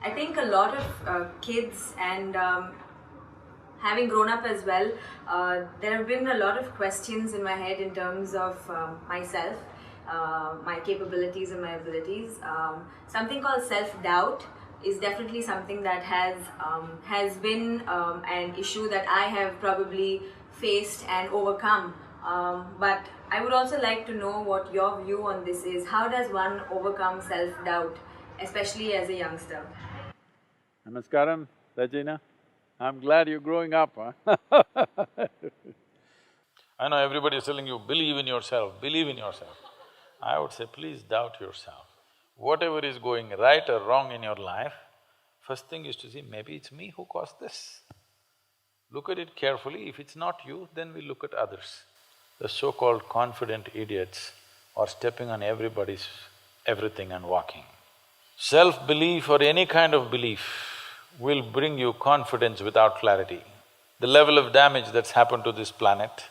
I think a lot of kids and having grown up as well, there have been a lot of questions in my head in terms of myself, my capabilities and my abilities. Something called self-doubt is definitely something that has been an issue that I have probably faced and overcome. But I would also like to know what your view on this is. How does one overcome self-doubt, especially as a youngster? Namaskaram, Regina. I'm glad you're growing up, huh? I know everybody is telling you, believe in yourself, believe in yourself. I would say, please doubt yourself. Whatever is going right or wrong in your life, first thing is to see, maybe it's me who caused this. Look at it carefully, if it's not you, then we look at others. The so-called confident idiots are stepping on everybody's everything and walking. Self-belief or any kind of belief will bring you confidence without clarity. The level of damage that's happened to this planet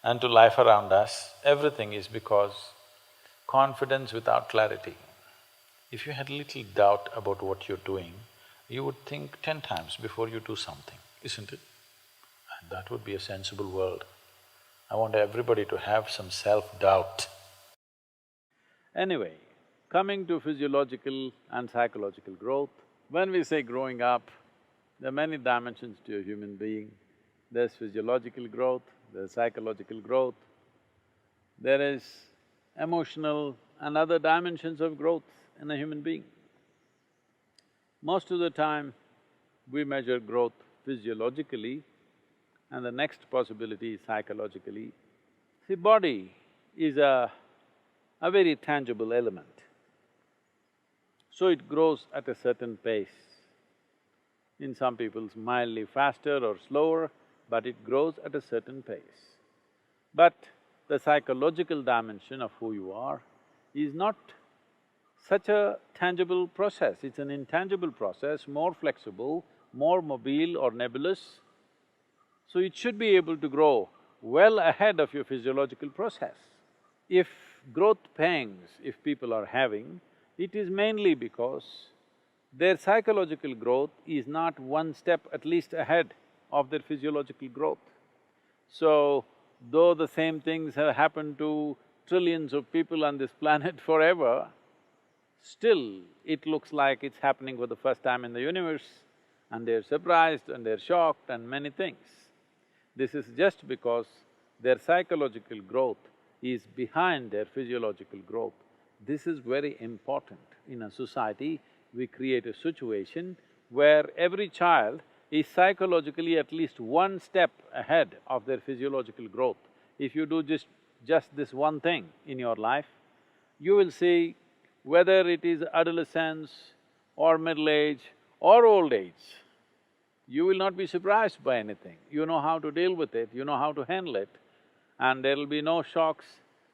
and to life around us, everything is because confidence without clarity. If you had little doubt about what you're doing, you would think 10 times before you do something, isn't it? And that would be a sensible world. I want everybody to have some self-doubt. Anyway, coming to physiological and psychological growth, when we say growing up, there are many dimensions to a human being. There's physiological growth, there's psychological growth, there is emotional and other dimensions of growth in a human being. Most of the time, we measure growth physiologically and the next possibility is psychologically. See, body is a very tangible element. So it grows at a certain pace. In some people's mildly faster or slower, but it grows at a certain pace. But the psychological dimension of who you are is not such a tangible process, it's an intangible process, more flexible, more mobile or nebulous. So it should be able to grow well ahead of your physiological process. If growth pangs, if people are having, it is mainly because their psychological growth is not one step at least ahead of their physiological growth. So, though the same things have happened to trillions of people on this planet forever, still it looks like it's happening for the first time in the universe and they're surprised and they're shocked and many things. This is just because their psychological growth is behind their physiological growth. This is very important. In a society, we create a situation where every child is psychologically at least one step ahead of their physiological growth. If you do just this one thing in your life, you will see whether it is adolescence or middle age or old age, you will not be surprised by anything. You know how to deal with it, you know how to handle it, and there will be no shocks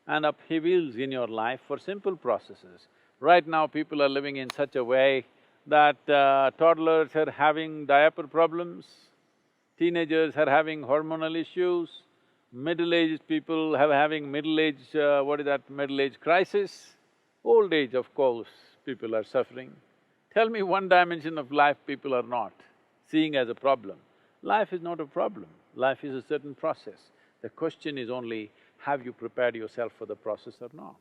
and upheavals in your life for simple processes. Right now, people are living in such a way that toddlers are having diaper problems, teenagers are having hormonal issues, middle-aged people are having middle-age… middle-age crisis. Old age, of course, people are suffering. Tell me one dimension of life people are not seeing as a problem. Life is not a problem, life is a certain process. The question is only, have you prepared yourself for the process or not?